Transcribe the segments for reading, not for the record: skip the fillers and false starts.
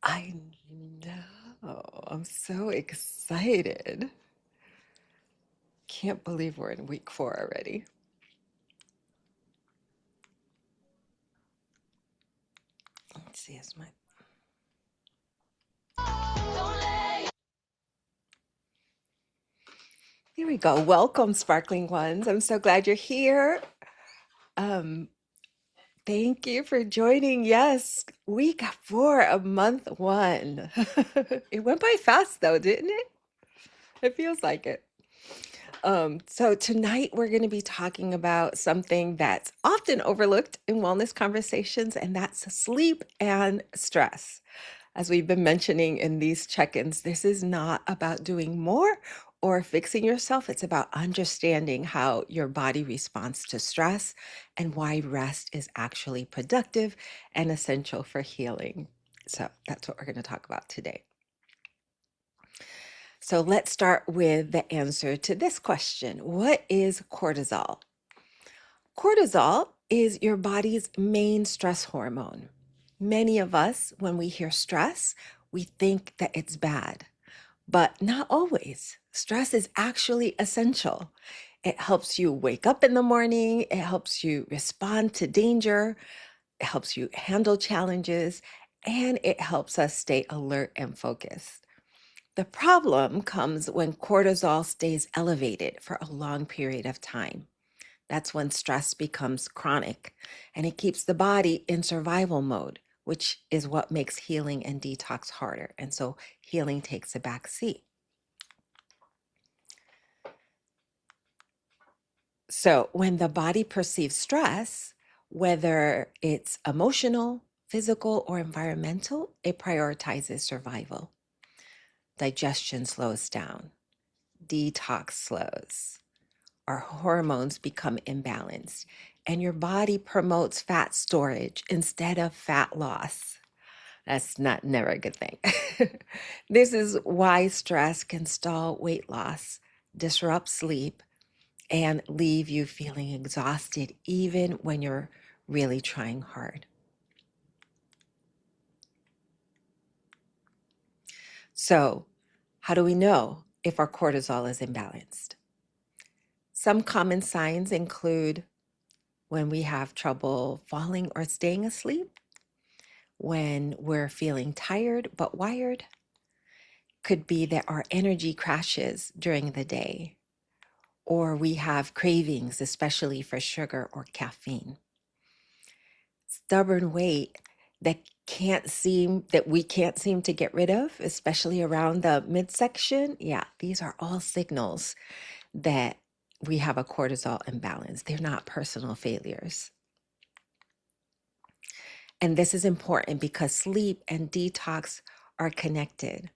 I know. I'm so excited. Can't believe we're in week 4 already. Let's see, is my Here we go. Welcome, sparkling ones. I'm so glad you're here. Um, Thank you for joining. Yes, week 4 of month 1. It went by fast though, didn't it? It feels like it. So tonight we're going to be talking about something that's often overlooked in wellness conversations, and that's sleep and stress. As we've been mentioning in these check-ins, this is not about doing more or fixing yourself. It's about understanding how your body responds to stress and why rest is actually productive and essential for healing. So that's what we're going to talk about today. So let's start with the answer to this question. What is cortisol? Cortisol is your body's main stress hormone. Many of us, when we hear stress, we think that it's bad, but not always. Stress is actually essential. It helps you wake up in the morning, it helps you respond to danger, it helps you handle challenges, and it helps us stay alert and focused. The problem comes when cortisol stays elevated for a long period of time. That's when stress becomes chronic and it keeps the body in survival mode, which is what makes healing and detox harder. And so healing takes a back seat. So when the body perceives stress, whether it's emotional, physical, or environmental, it prioritizes survival. Digestion slows down, detox slows, our hormones become imbalanced, and your body promotes fat storage instead of fat loss. That's not never a good thing. This is why stress can stall weight loss, disrupt sleep, and leave you feeling exhausted even when you're really trying hard. So, how do we know if our cortisol is imbalanced? Some common signs include when we have trouble falling or staying asleep, when we're feeling tired but wired, could be that our energy crashes during the day, or we have cravings, especially for sugar or caffeine. Stubborn weight that we can't seem to get rid of, especially around the midsection. Yeah, these are all signals that we have a cortisol imbalance. They're not personal failures. And this is important because sleep and detox are connected.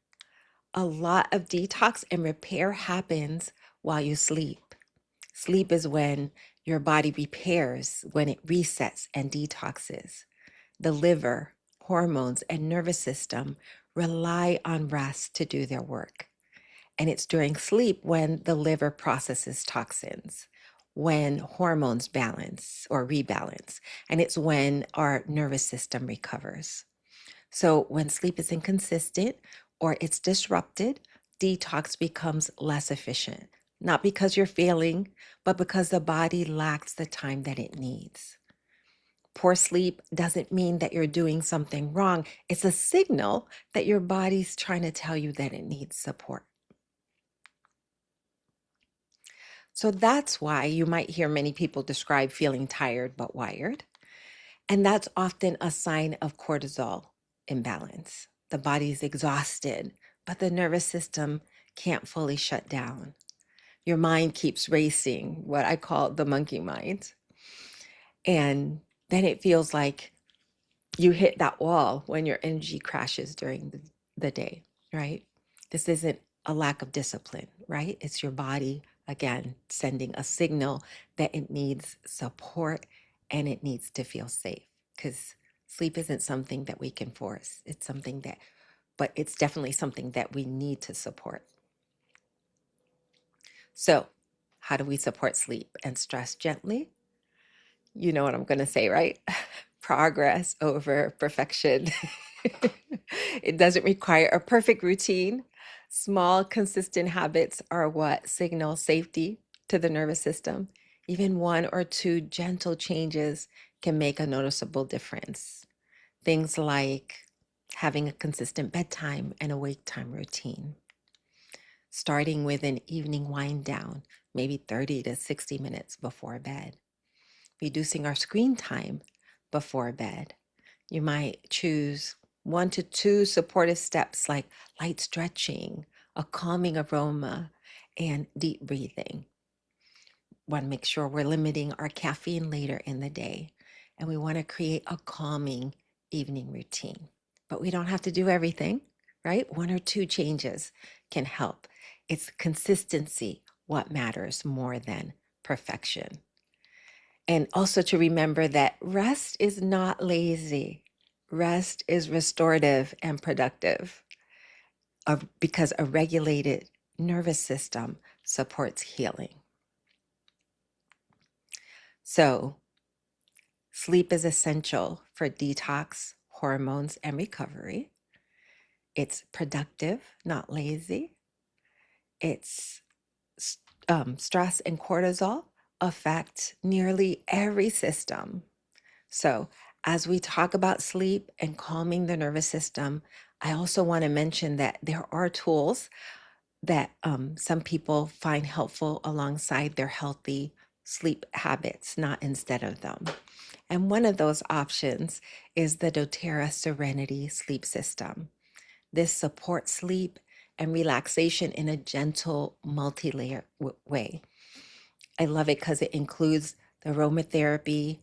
A lot of detox and repair happens while you sleep. Sleep is when your body repairs, when it resets and detoxes. The liver, hormones, and nervous system rely on rest to do their work. And it's during sleep when the liver processes toxins, when hormones balance or rebalance, and it's when our nervous system recovers. So when sleep is inconsistent or it's disrupted, detox becomes less efficient, not because you're failing, but because the body lacks the time that it needs. Poor sleep doesn't mean that you're doing something wrong. It's a signal that your body's trying to tell you that it needs support. So that's why you might hear many people describe feeling tired but wired. And that's often a sign of cortisol imbalance. The body's exhausted, but the nervous system can't fully shut down. Your mind keeps racing, what I call the monkey mind. And then it feels like you hit that wall when your energy crashes during the day, right? This isn't a lack of discipline, right? It's your body, again, sending a signal that it needs support and it needs to feel safe because sleep isn't something that we can force. It's something that, but it's definitely something that we need to support. So, how do we support sleep and stress gently? You know what I'm going to say, right? Progress over perfection. It doesn't require a perfect routine. Small, consistent habits are what signal safety to the nervous system. Even one or two gentle changes can make a noticeable difference. Things like having a consistent bedtime and awake time routine, starting with an evening wind down, maybe 30 to 60 minutes before bed, reducing our screen time before bed. You might choose 1 to 2 supportive steps like light stretching, a calming aroma, and deep breathing. Want to make sure we're limiting our caffeine later in the day. And we want to create a calming evening routine. But we don't have to do everything, right? 1 or 2 changes can help. It's consistency what matters more than perfection. And also to remember that rest is not lazy. Rest is restorative and productive because a regulated nervous system supports healing. So, sleep is essential for detox, hormones, and recovery. It's productive, not lazy. It's stress and cortisol affect nearly every system. So, as we talk about sleep and calming the nervous system, I also want to mention that there are tools that some people find helpful alongside their healthy sleep habits, not instead of them. And one of those options is the doTERRA Serenity Sleep System. This supports sleep and relaxation in a gentle, multi-layer way. I love it because it includes the aromatherapy,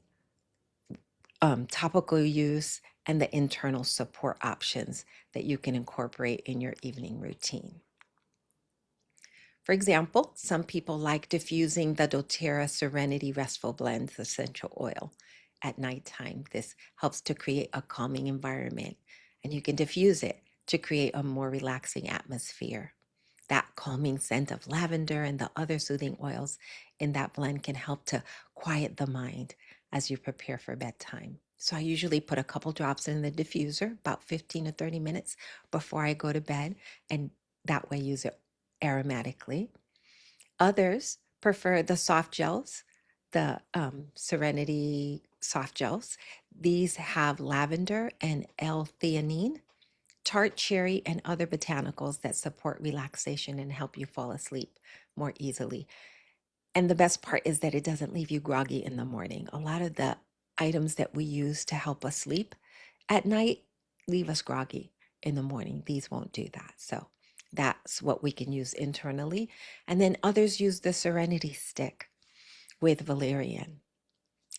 topical use, and the internal support options that you can incorporate in your evening routine. For example, some people like diffusing the doTERRA Serenity Restful Blend essential oil at nighttime. This helps to create a calming environment, and you can diffuse it to create a more relaxing atmosphere. That calming scent of lavender and the other soothing oils in that blend can help to quiet the mind as you prepare for bedtime. So I usually put a couple drops in the diffuser about 15 to 30 minutes before I go to bed, and that way use it aromatically. Others prefer the soft gels, the Serenity soft gels. These have lavender and L-theanine, tart cherry, and other botanicals that support relaxation and help you fall asleep more easily. And the best part is that it doesn't leave you groggy in the morning. A lot of the items that we use to help us sleep at night leave us groggy in the morning. These won't do that. So that's what we can use internally. And then others use the Serenity Stick with valerian.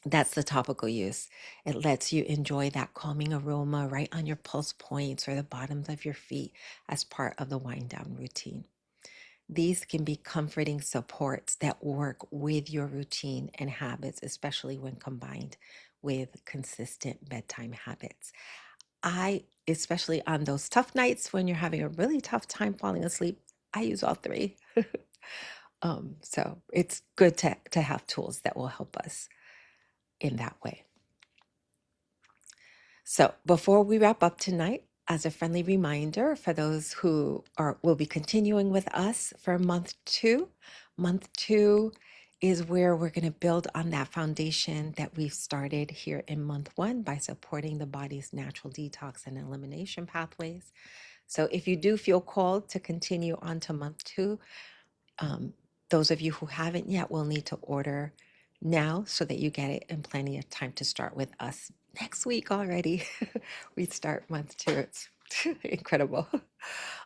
That's the topical use. It lets you enjoy that calming aroma right on your pulse points or the bottoms of your feet as part of the wind down routine. These can be comforting supports that work with your routine and habits, especially when combined with consistent bedtime habits. Especially on those tough nights when you're having a really tough time falling asleep, I use all three. So it's good to have tools that will help us in that way. So before we wrap up tonight, as a friendly reminder for those who will be continuing with us for month two is where we're going to build on that foundation that we've started here in month 1 by supporting the body's natural detox and elimination pathways. So if you do feel called to continue on to month 2, those of you who haven't yet will need to order now so that you get it in plenty of time to start with us next week already. We start month 2. It's incredible.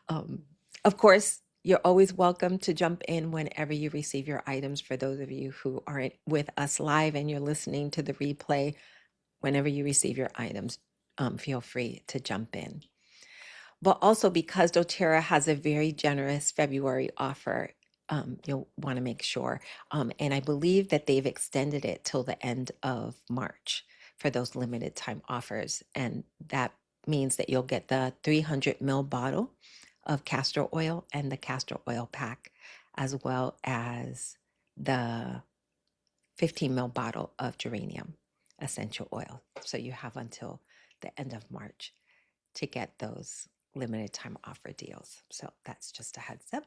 Of course, you're always welcome to jump in whenever you receive your items. For those of you who aren't with us live and you're listening to the replay, whenever you receive your items, feel free to jump in. But also because doTERRA has a very generous February offer, you'll want to make sure. And I believe that they've extended it till the end of March for those limited time offers. And that means that you'll get the 300 ml bottle of castor oil and the castor oil pack, as well as the 15 ml bottle of geranium essential oil. So you have until the end of March to get those limited time offer deals. So that's just a heads up.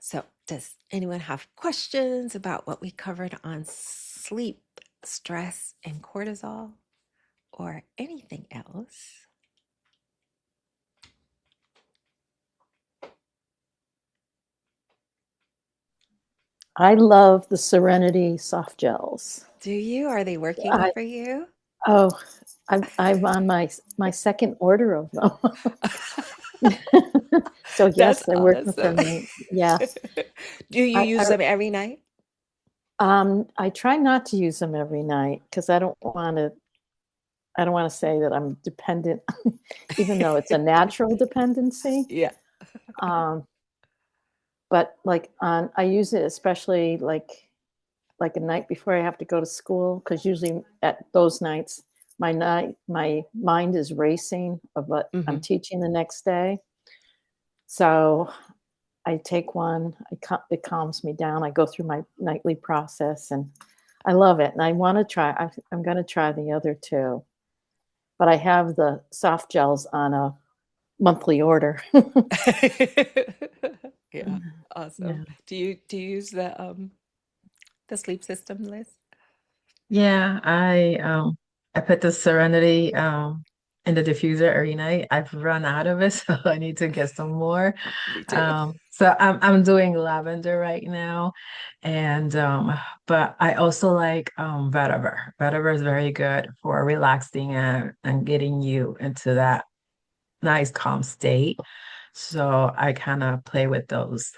So, does anyone have questions about what we covered on sleep, stress, and cortisol, or anything else? I love the Serenity soft gels. Do you? Are they working I for you? oh, I'm on my second order of them. So That's yes, they're working for awesome. me. Yeah. Do you I, use I them every night? I try not to use them every night because I don't want to say that I'm dependent, even though it's a natural dependency. Yeah. Um, but like I use it especially like a night before I have to go to school because usually at those nights my mind is racing of what I'm Hmm. teaching the next day. So I take one. It calms me down. I go through my nightly process, and I love it. And I want to try. I'm going to try the other two, but I have the soft gels on a monthly order. Yeah, awesome. Yeah. Do you use the sleep system, Liz? Yeah, I put the Serenity in the diffuser every night. I've run out of it, so I need to get some more. Me too. So I'm doing lavender right now, and but I also like vetiver. Vetiver is very good for relaxing and getting you into that nice calm state. So I kind of play with those.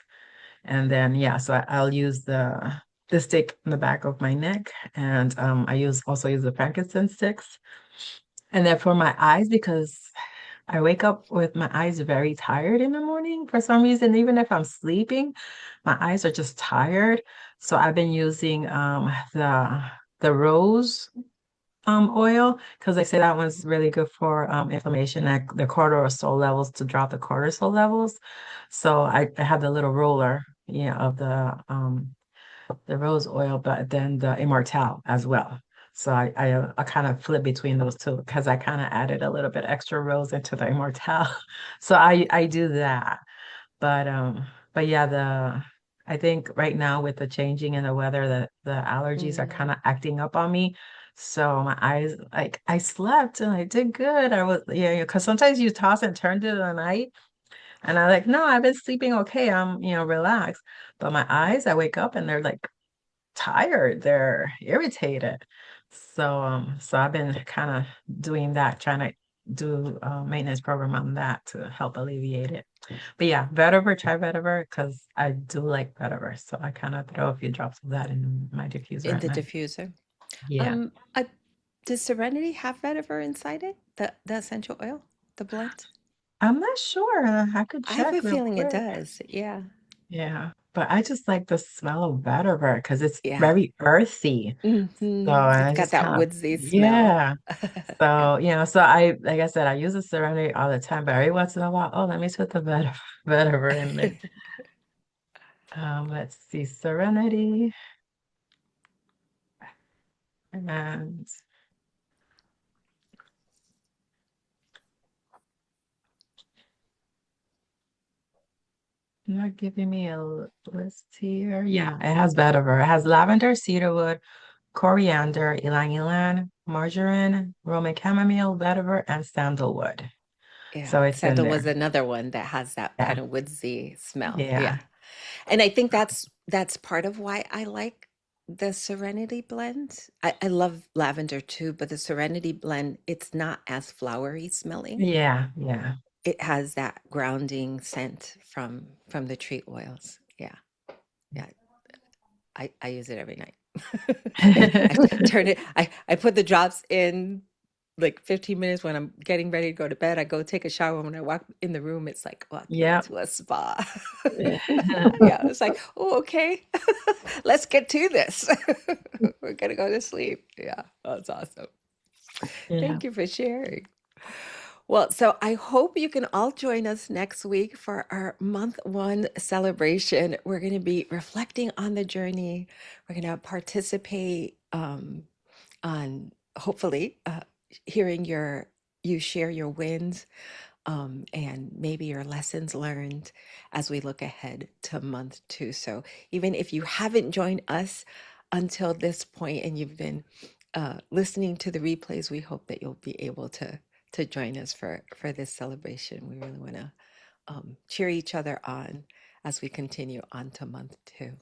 And then yeah, so I'll use the stick in the back of my neck, and I use the frankincense sticks. And then for my eyes, because I wake up with my eyes very tired in the morning for some reason, even if I'm sleeping, my eyes are just tired. So I've been using the rose oil because they say that one's really good for inflammation, like the cortisol levels, to drop the cortisol levels. So I have the little roller, yeah, of the rose oil, but then the immortelle as well. So I kind of flip between those two because I kind of added a little bit extra rose into the immortelle. So I do that. But yeah, the I think right now with the changing in the weather, the allergies are kind Mm. of acting up on me. So my eyes, like, I slept and I did good. I was, yeah, because sometimes you toss and turn to the night, and I like, no, I've been sleeping okay. I'm, relaxed. But my eyes, I wake up and they're like tired. They're irritated. So I've been kind of doing that, trying to do a maintenance program on that to help alleviate it. But yeah, vetiver, try vetiver because I do like vetiver. So I kind of throw a few drops of that in my diffuser In at the night. diffuser. Yeah. Um, I, does Serenity have vetiver inside it? The essential oil, the blend? I'm not sure. I could I have a check real feeling it quick. does. Yeah. Yeah. But I just like the smell of vetiver because it's Yeah. very earthy. So, and It's I got just that kind of, woodsy smell. yeah. Yeah. So, like I said, I use the Serenity all the time, but every once in a while, oh, let me put the vetiver in there. Let's see, Serenity, and not giving me a list here. Yeah, it has vetiver. It has lavender, cedarwood, coriander, ylang ylang, marjoram, Roman chamomile, vetiver, and sandalwood. Yeah. So it's in Sandal there. was another one that has that Yeah, kind of woodsy smell. yeah, Yeah. And I think that's part of why I like the Serenity blend. I love lavender too, but the Serenity blend, it's not as flowery smelling. yeah, yeah. It has that grounding scent from the tree oils. Yeah. Yeah. I use it every night. I turn it, I put the drops in like 15 minutes when I'm getting ready to go to bed. I go take a shower. When I walk in the room, it's like walking Yep. into a spa. Yeah, it's like, oh, okay, let's get to this. We're gonna go to sleep. Yeah, that's awesome. Yeah. Thank you for sharing. Well, so I hope you can all join us next week for our month one celebration. We're going to be reflecting on the journey. We're going to participate on hopefully hearing you share your wins, and maybe your lessons learned as we look ahead to month 2. So even if you haven't joined us until this point and you've been listening to the replays, we hope that you'll be able to join us for this celebration. We really want to cheer each other on as we continue on to month 2.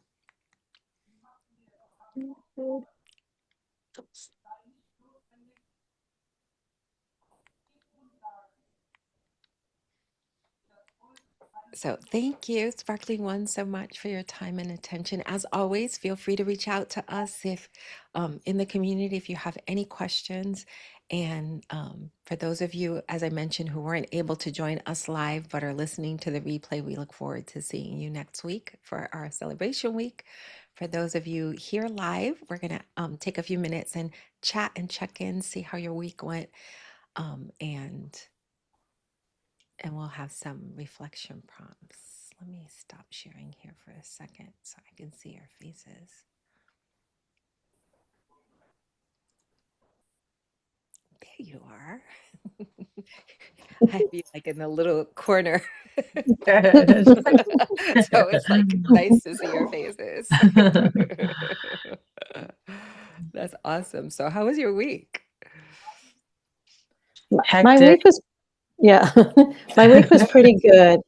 So thank you, Sparkling One, so much for your time and attention. As always, feel free to reach out to us if in the community if you have any questions. And for those of you, as I mentioned, who weren't able to join us live but are listening to the replay, we look forward to seeing you next week for our celebration week. For those of you here live, we're going to take a few minutes and chat and check in, see how your week went. And we'll have some reflection prompts. Let me stop sharing here for a second so I can see your faces. There you are. I have you like in the little corner. So it's like nice to see your faces. That's awesome. So how was your week? My Hectic. week was, yeah, my week was pretty good.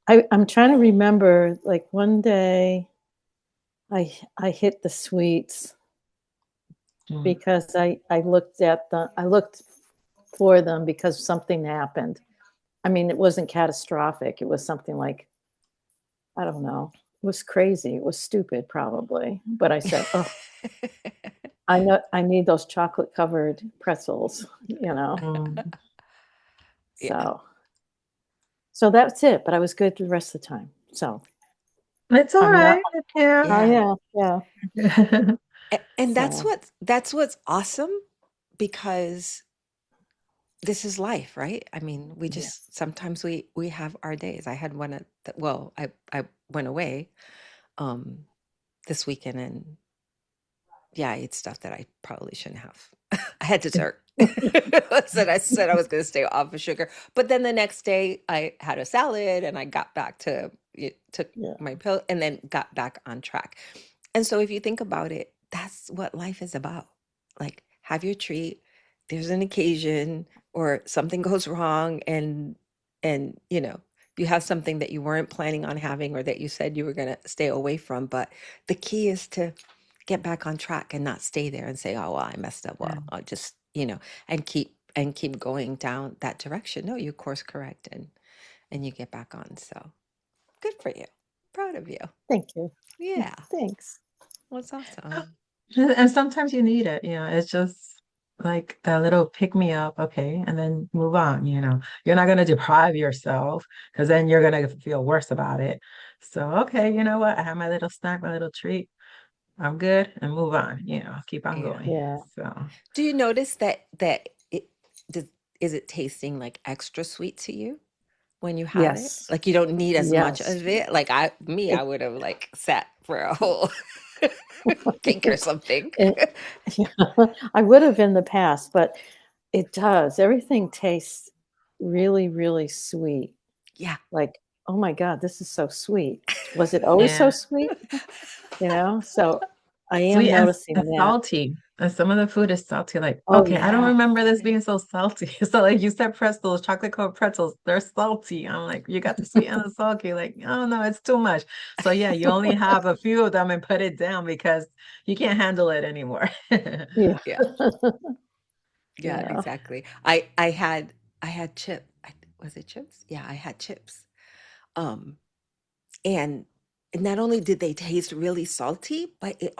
I'm trying to remember, like one day I hit the sweets because I looked for them because something happened. I mean, it wasn't catastrophic. It was something like, I don't know. It was crazy. It was stupid, probably. But I said, oh, I know I need those chocolate covered pretzels, you know. Yeah. So that's it. But I was good the rest of the time. So It's all I'm not. right. Yeah. Oh yeah. And So that's what's awesome, because this is life, right? I mean, we yeah. just sometimes we have our days. I had one well, I went away this weekend, and yeah, I ate stuff that I probably shouldn't have. I had dessert. I said I was going to stay off of sugar, but then the next day I had a salad and I got back to took Yeah. my pill and then got back on track. And so if you think about it, that's what life is about. Like, have your treat. There's an occasion or something goes wrong, and you have something that you weren't planning on having or that you said you were going to stay away from, but the key is to get back on track and not stay there and say, oh well, I messed up, well I'll just and keep going down that direction. No, you course correct, and you get back on. So good for you. Proud of you. Thank you. Yeah. Thanks. What's awesome. And sometimes you need it, it's just like that little pick me up, okay, and then move on, You're not going to deprive yourself because then you're going to feel worse about it. So, okay, you know what? I have my little snack, my little treat. I'm good and move on, keep on Yeah. going. Yeah. So, Do you notice that it does, is it tasting like extra sweet to you when you have it? Yes. Like you don't need as much Yes. of it. Like I would have like sat for a whole cake or something. It, yeah, I would have in the past, but it does. Everything tastes really, really sweet. Yeah. Like, oh my God, this is so sweet. Was it always so yeah. sweet? So I am Sweet noticing and that. salty. And some of the food is salty. Like, Oh okay, I don't yeah. remember this being so salty. So, like you said, pretzels, chocolate covered pretzels, they're salty. I'm like, you got the sweet and the salty. Like, oh no, it's too much. So, yeah, you only have a few of them and put it down because you can't handle it anymore. Yeah. Yeah. Yeah, Yeah. exactly. I had was it chips? Yeah, I had chips. Um, and not only did they taste really salty, but it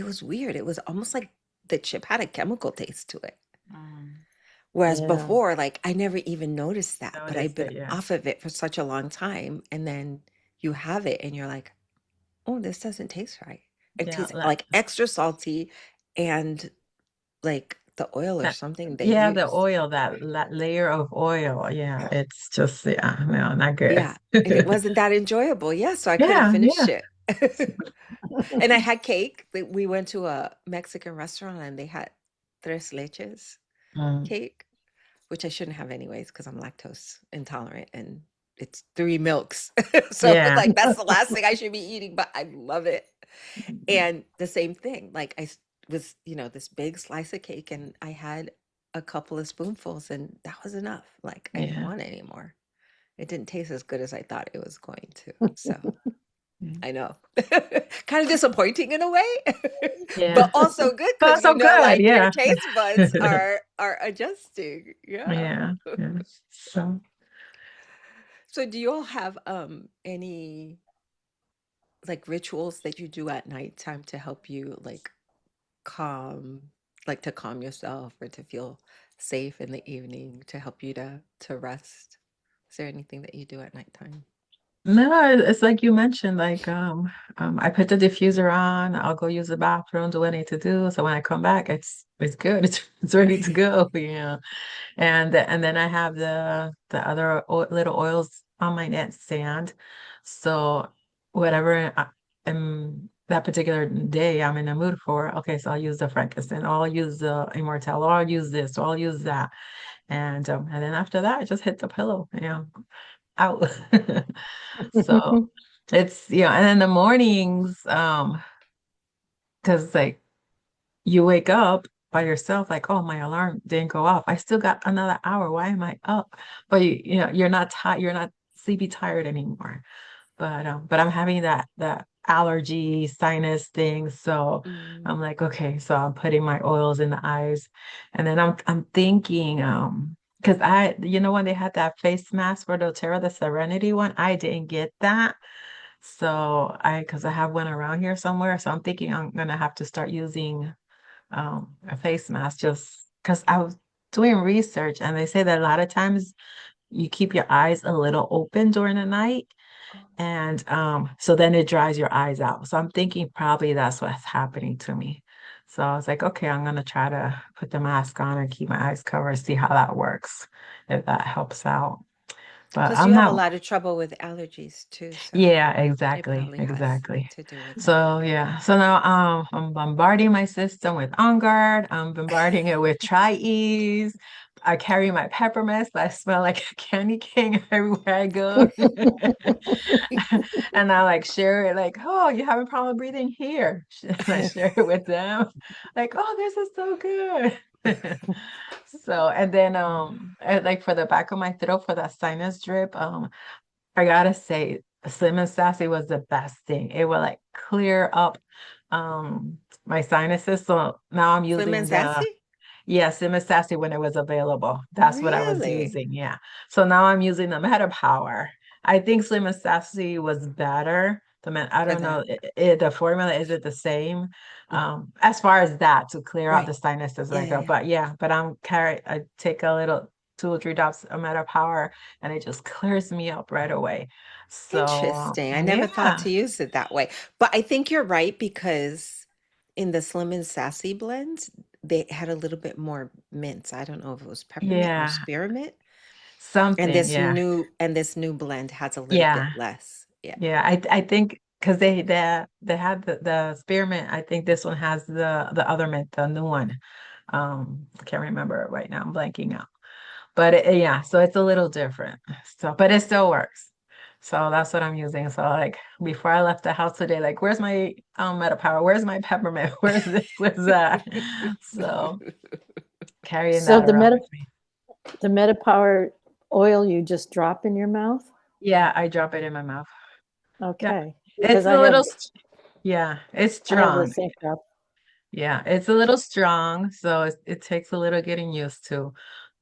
was weird. It was almost like the chip had a chemical taste to it. Whereas Yeah. before, like I never even noticed that, but I've Noticed been it, yeah. off of it for such a long time. And then you have it and you're like, oh, this doesn't taste right. It Yeah, tastes like extra salty and like the oil or that, something they yeah, the used. oil, that layer of oil. Yeah, it's just, yeah, no, not good. Yeah. And it wasn't that enjoyable. Yeah. So I couldn't Yeah, finish yeah. it. And I had cake. We went to a Mexican restaurant and they had tres leches Mm. cake. which I shouldn't have anyways because I'm lactose intolerant and it's 3 milks. So Yeah. like that's the last thing I should be eating, but I love it. And the same thing, like was, this big slice of cake and I had a couple of spoonfuls and that was enough. Like I didn't Yeah. want any more. It didn't taste as good as I thought it was going to. So I know. Kind of disappointing in a way, Yeah. but also good But because so good. like your Yeah. taste buds are adjusting. Yeah. Yeah. Yeah. So So do you all have any like rituals that you do at nighttime to help you like calm to calm yourself or to feel safe in the evening to help you to rest? Is there anything that you do at nighttime? no, it's like you mentioned, like I put the diffuser on, I'll go use the bathroom, do what I need to do. So when I come back, it's good. It's ready to go, yeah. And then I have the other little oils on my nightstand. So whatever that particular day I'm in the mood for, okay, so I'll use the frankincense, or I'll use the immortelle, or I'll use this, or I'll use that. And then after that, I just hit the pillow, out. So it's, and in the mornings, because like you wake up by yourself, like, oh, my alarm didn't go off. I still got another hour. Why am I up? But you're not tired, you're not sleepy tired anymore. But I'm having that allergy sinus thing. So Mm. I'm like, okay, so I'm putting my oils in the eyes. And then I'm thinking, because when they had that face mask for doTERRA, the Serenity one, I didn't get that. So because I have one around here somewhere. So I'm thinking I'm gonna have to start using a face mask just because I was doing research and they say that a lot of times you keep your eyes a little open during the night. Oh. And so then it dries your eyes out. So I'm thinking probably that's what's happening to me. So I was like, okay, I'm gonna try to put the mask on and keep my eyes covered, see how that works, if that helps out. But Plus, you I'm have a not lot of trouble with allergies too, so yeah, it exactly, probably has exactly. to do with that. So yeah, so now I'm bombarding my system with On Guard. I'm bombarding it with Tri-Ease. I carry my peppermints. I smell like a candy cane everywhere I go. And I like share it like, oh, you have a problem breathing here. And I share it with them. Like, oh, this is so good. So and then like for the back of my throat for that sinus drip, I gotta say, Slim and Sassy was the best thing. It will like clear up my sinuses. So now I'm Slim and using the sassy? yeah, Slim and Sassy when it was available. That's what I was Really? using. Yeah. So now I'm using the Meta Power. I think Slim and Sassy was better. I For don't know. that. The formula is it the same? Mhm. As far as that to clear out Right. the sinuses Yeah, like yeah, that. yeah. But yeah, but I take a little 2 or 3 drops of Meta Power and it just clears me up right away. So Interesting. I never thought yeah, to use it that way. But I think you're right because in the Slim and Sassy blends, they had a little bit more mints. I don't know if it was peppermint or yeah, spearmint. And something. this Yeah, new blend has a little yeah. bit less. Yeah. Yeah, I think because they had the spearmint. I think this one has the other mint, the new one. I can't remember it right now. I'm blanking out. But yeah, so it's a little different. So, but it still works. So that's what I'm using. So like before I left the house today, like where's my Meta Power? Where's my peppermint? Where's this? Where's that? So carrying So that around with me. the MetaPower oil you just drop in your mouth? Yeah, I drop it in my mouth. Yeah, Okay, it's because a little. Yeah, it's I have the strong. same problem. Yeah, it's a little strong, so it takes a little getting used to.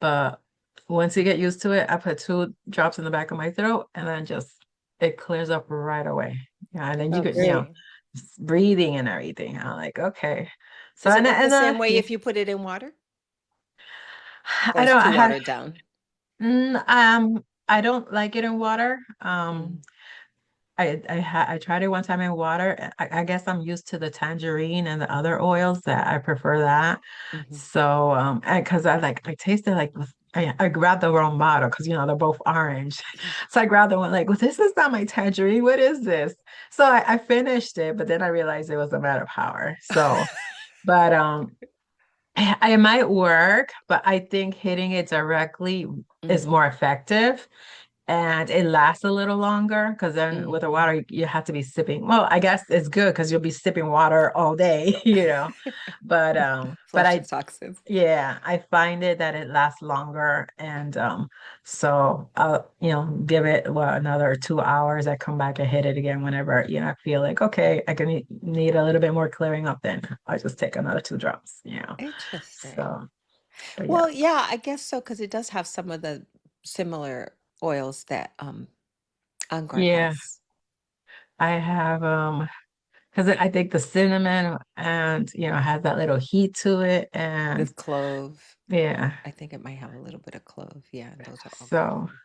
But once you get used to it, I put 2 drops in the back of my throat and then just it clears up right away. Yeah, and then you Oh, could, great. Okay. breathing and everything. I'm like, okay. So Does it and work the same way yeah, if you put it in water? Or I it's don't too I have watered down? I don't like it in water. Mm, I tried it one time in water. I guess I'm used to the tangerine and the other oils that I prefer that. mhm. So and because I tasted like I grabbed the wrong bottle because they're both orange. So I grabbed the one like, well, this is not my tangerine. What is this? So I finished it, but then I realized it was a matter of power. So but It might work, but I think hitting it directly is Mm, more effective and it lasts a little longer because then with the mm-hmm. water you have to be sipping. Well, I guess it's good because you'll be sipping water all day, you know. But Flush the toxins. yeah, I find it that it lasts longer and so I'll, give it another 2 hours. I come back and hit it again whenever, I feel like okay, I can need a little bit more clearing up then. I just take another 2 drops. Interesting. So, but yeah. Well, yeah, I guess so because it does have some of the similar oils that On Guard Yeah, has I have because I think the cinnamon and has that little heat to it and with clove. yeah. I think it might have a little bit of clove. Yeah, and those are all good for So you.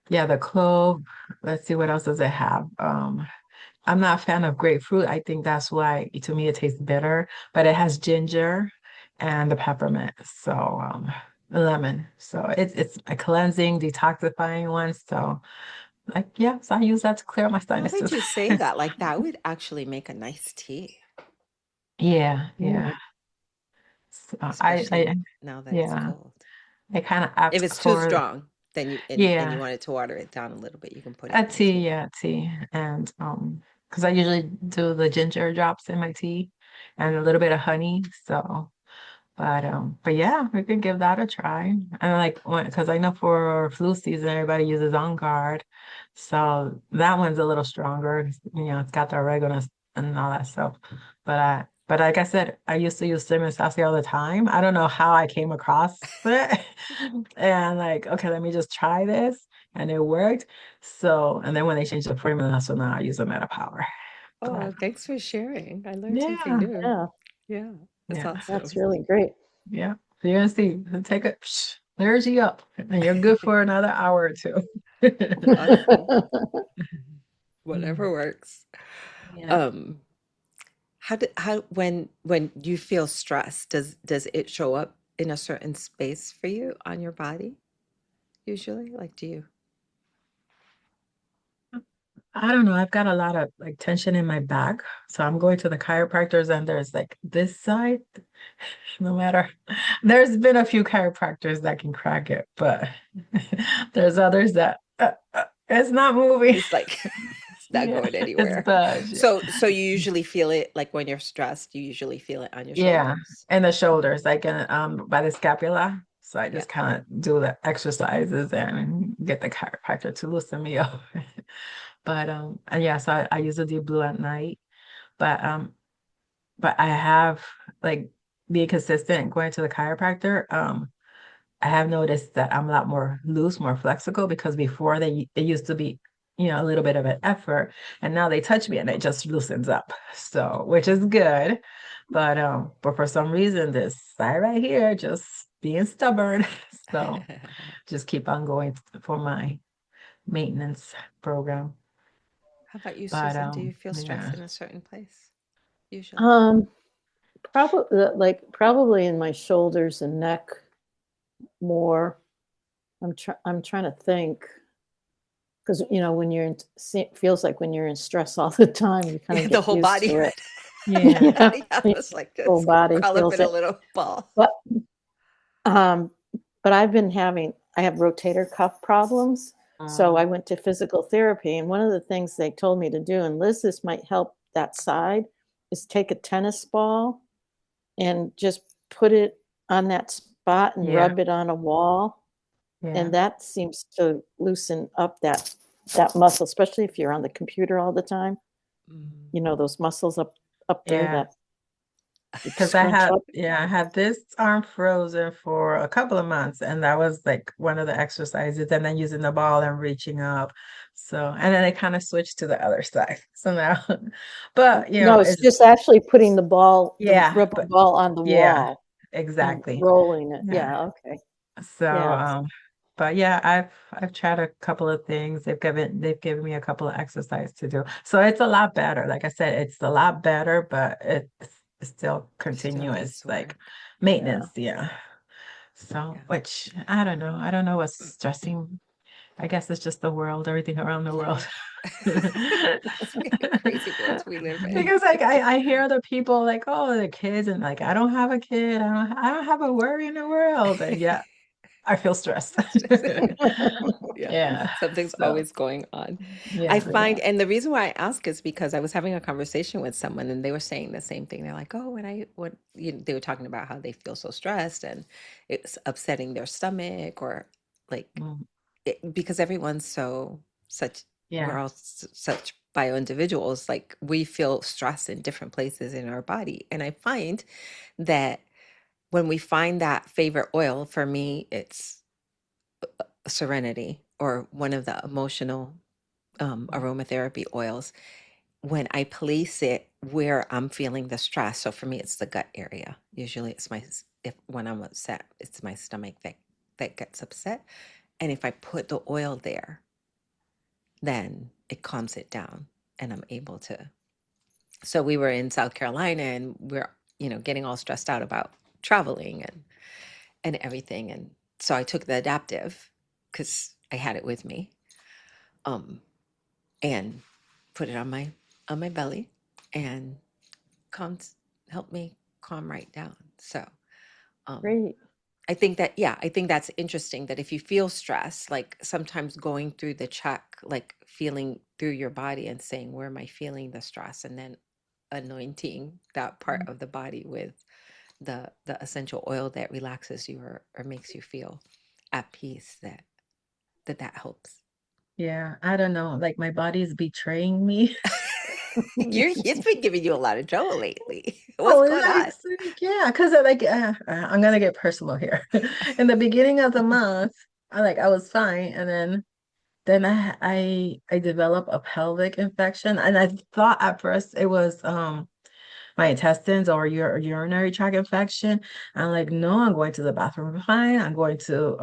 yeah, the clove. Let's see what else does it have. I'm not a fan of grapefruit. I think that's why to me it tastes bitter, but it has ginger and the peppermint. So lemon. So it's a cleansing, detoxifying one. So like yeah, so I use that to clear my Now that sinuses. you say that, like that would actually make a nice tea, Yeah, yeah. Mm. So especially now that it's yeah, cold. I kind of If asked it's too for strong, then and you yeah, wanted to water it down a little bit, you can put it a in the tea. tea, yeah, tea. And because I usually do the ginger drops in my tea and a little bit of honey. So but yeah, we could give that a try. And like because I know for flu season everybody uses On Guard. So that one's a little stronger. It's got the oregano and all that stuff. But like I said, I used to use cinnamon sassy all the time. I don't know how I came across it. And like, okay, let me just try this. And it worked. So, and then when they changed the formula, so now I use a Meta Power. But Oh, thanks for sharing. I learned something yeah, new. Yeah, Yeah, that's yeah. that's awesome. really great. Yeah. So you're gonna see, take a there's you up, and you're good for another hour or two. Awesome. Mm. Whatever works. Yeah. Um, how when you feel stressed, does it show up in a certain space for you on your body usually? Like, do you? I don't know. I've got a lot of like tension in my back. So I'm going to the chiropractors and there's like this side, no matter. There's been a few chiropractors that can crack it, but there's others that it's not moving. It's like it's not Yeah, going it's anywhere. budge. So you usually feel it like when you're stressed, you usually feel it on your Yeah, shoulders? and the Okay. shoulders, like in, by the scapula. So I Yeah. just kind of do the exercises and get the chiropractor to loosen me up. But and yeah, so I usually do blue at night. But I have like being consistent going to the chiropractor. I have noticed that I'm a lot more loose, more flexible because before it used to be, a little bit of an effort, and now they touch me and it just loosens up. So, which is good, but for some reason this side right here just being stubborn. So just keep on going for my maintenance program. How about you, But Susan? Do you feel stress yeah. in a certain place usually? um, probably in my shoulders and neck more. I'm trying to think because when you're in, it feels like when you're in stress all the time, you kind of The get whole used body, to it. whole Yeah. Yeah, body, yeah, your it's like whole this, body curl up feels in a it. little ball. But um, but I have rotator cuff problems. So I Um, went to physical therapy, and one of the things they told me to do, and Liz, this might help that side, is take a tennis ball and just put it on that spot and yeah, rub it on a wall, yeah, and that seems to loosen up that muscle, especially if you're on the computer all the time. Mm. Those muscles up there yeah. that you Because I scrunch had, up. yeah, I had this arm frozen for a couple of months, and that was like one of the exercises, and then using the ball and reaching up. So, and then it kind of switched to the other side. So now, but No, it's it's just actually putting the yeah, rubber but ball on the yeah, wall and exactly. rolling it. Yeah. Yeah, okay. So, Yeah. but yeah, I've tried a couple of things. They've given me a couple of exercises to do. So it's a lot better. Like I said, it's a lot better, but it's still Still continuous, needs like work. Yeah. maintenance. Yeah. So, Yeah. which I don't know. I don't know what's stressing. I guess it's just the world, everything around the world. Life. It's crazy world we live in. Because like I hear other people like, oh, the kids, and like I don't have a kid, I don't have a worry in the world. And yeah, I feel stressed. It's just, yeah, Yeah. something's So always going on. I yeah. find, and the reason why I ask is because I was having a conversation with someone and they were saying the same thing. They're like, oh, they were talking about how they feel so stressed and it's upsetting their stomach or like, Mm, because everyone's we're yeah. all such bio individuals, like we feel stress in different places in our body. And I find that when we find that favorite oil, for me, it's serenity or one of the emotional aromatherapy oils when I place it where I'm feeling the stress. So for me, it's the gut area. Usually it's if when I'm upset, it's my stomach that gets upset. And if I put the oil there, then it calms it down and I'm able to. So we were in South Carolina and we're, getting all stressed out about traveling and everything. And so I took the adaptive because I had it with me. Um, and put it on my belly and calmed helped me calm right down. So um Great. I think that's interesting that if you feel stress, like sometimes going through the check, like feeling through your body and saying, where am I feeling the stress? And then anointing that part of the body with the essential oil that relaxes you or makes you feel at peace, that helps. Yeah. I don't know. Like my body is betraying me. It's been giving you a lot of trouble lately. What's Oh, going on? it's like, yeah, because I'm gonna get personal here. In the beginning of the month, I was fine, and then I developed a pelvic infection, and I thought at first it was my intestines or your urinary tract infection. I'm like, no, I'm going to the bathroom fine. I'm going to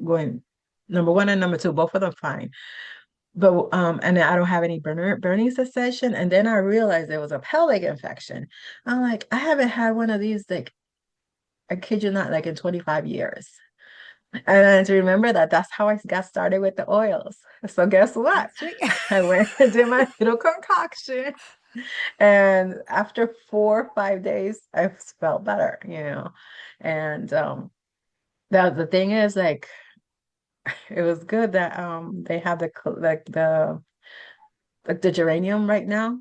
going number one and number two, both of them fine. But and then I don't have any burning sensation. And then I realized there was a pelvic infection. I'm like, I haven't had one of these, like, I kid you not, like in 25 years. And to remember that that's how I got started with the oils. So guess what? That's right. I went and did my little concoction. And after 4 or 5 days, I felt better. And the thing is, like, it was good that they have the geranium right now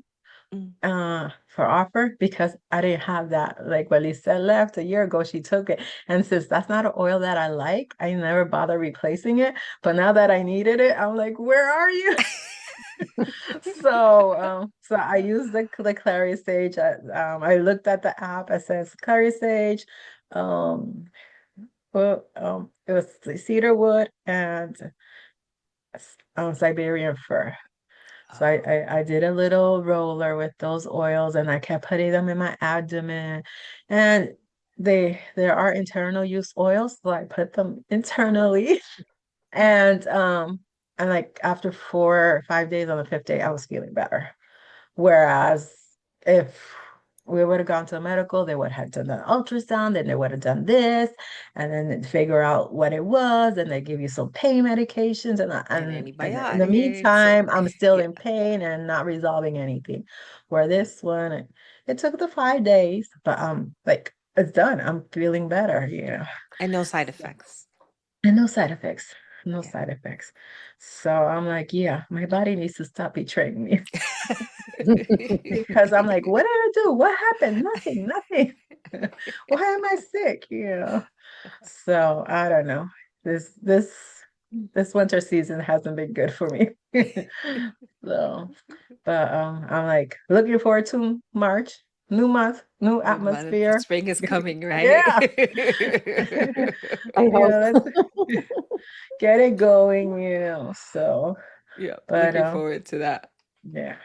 Mm. for offer, because I didn't have that. Like when Lisa left a year ago, she took it. And since that's not an oil that I like, I never bother replacing it. But now that I needed it, I'm like, where are you? So I used the Clary Sage. I looked at the app. It says Clary Sage. Um, it was the cedar wood and Siberian fir. So Oh, I did a little roller with those oils, and I kept putting them in my abdomen. And there are internal use oils, so I put them internally. And like after 4 or 5 days, on the fifth day, I was feeling better. Whereas if we would have gone to a medical, they would have done an ultrasound, then they would have done this, and then figure out what it was, and they give you some pain medications, and and in the antibiotics and meantime, I'm still yeah. in pain and not resolving anything. Where this one, it took the 5 days, but like it's done. I'm feeling better. And no side So, effects. and no side effects. No Yeah. side effects. So I'm like, yeah, my body needs to stop betraying me. Because I'm like, what did I do? What happened? Nothing, nothing. Why am I sick? So I don't know. This this this winter season hasn't been good for me. So, but I'm like looking forward to March, new month, new New month, atmosphere. spring is coming, right? Yeah. I hope. Let's get it going. So, Yeah, but looking forward to that. yeah.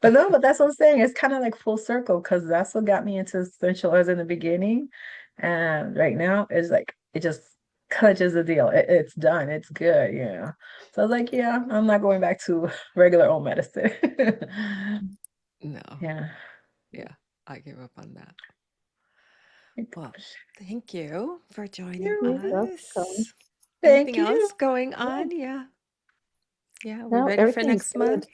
But no, but that's what I'm saying. It's kind of like full circle, because that's what got me into essential oils in the beginning. And right now it's like it just clutches the deal. It's done. It's good. So I was like, yeah, I'm not going back to regular old medicine. No, Yeah. yeah, I give up on that. My Well, gosh. thank you for joining You're You're welcome. us. Thank Anything you. else going Yeah. on? Yeah. Yeah, we No, ready for everything's next good. month?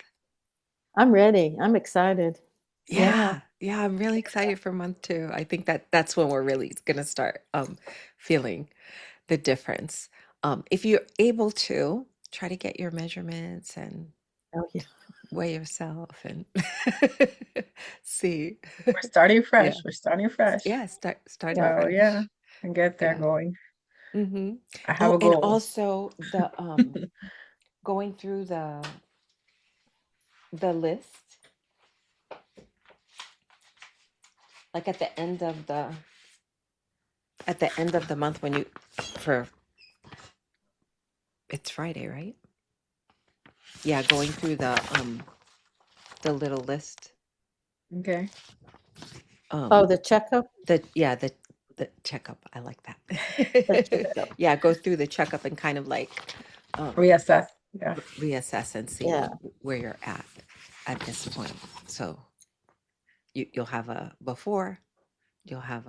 I'm ready. I'm excited. Yeah. Yeah, I'm really excited for month two. I think that's when we're really gonna start feeling the difference. If you're able to, try to get your measurements and Oh, yeah. weigh yourself and see. We're starting Yeah. fresh. We're starting fresh. Yeah, starting Yeah. So yeah, fresh. and get there Yeah. going. Mm-hmm. I have Oh, a and goal. also the going through the list, like at the end of the month when you for it's Friday, right? Yeah, going through the little list. Okay. Oh, the checkup? The checkup. I like The that. checkup. Yeah, go through the checkup and kind of like Reassess. Yeah. reassess and see Yeah. where you're at this point. So you'll have a before, you'll have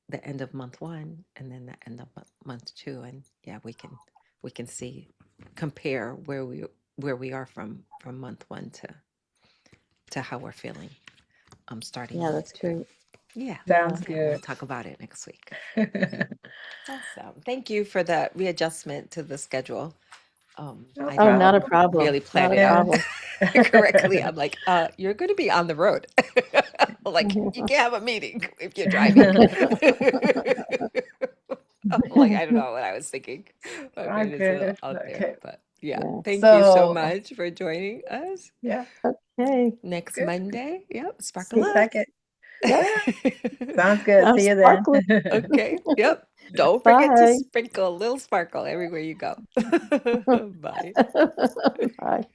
the end of month one, and then the end of month two, and yeah, we can see compare where we are from month one to how we're feeling starting Yeah, month that's two. great. Yeah, Sounds yeah, we'll good. talk about it next week. Awesome. Thank you for the readjustment to the schedule. No I Oh, didn't not a problem. problem. really Not plan a it Yeah. out problem. correctly. I'm like, you're going to be on the road. Like, you can't have a meeting if you're driving. Like, I don't know what I was thinking. My All brain is a little good. out there. Okay. But yeah, Yeah. thank you so So much for joining us. yeah, Okay. Next good. Monday. Yep. Sparkle See. The up. second. Yep. Yeah. Sounds good. I'm See you then. sparkling. Okay. Yep. Don't forget to Bye. sprinkle a little sparkle everywhere you go. Bye. Bye.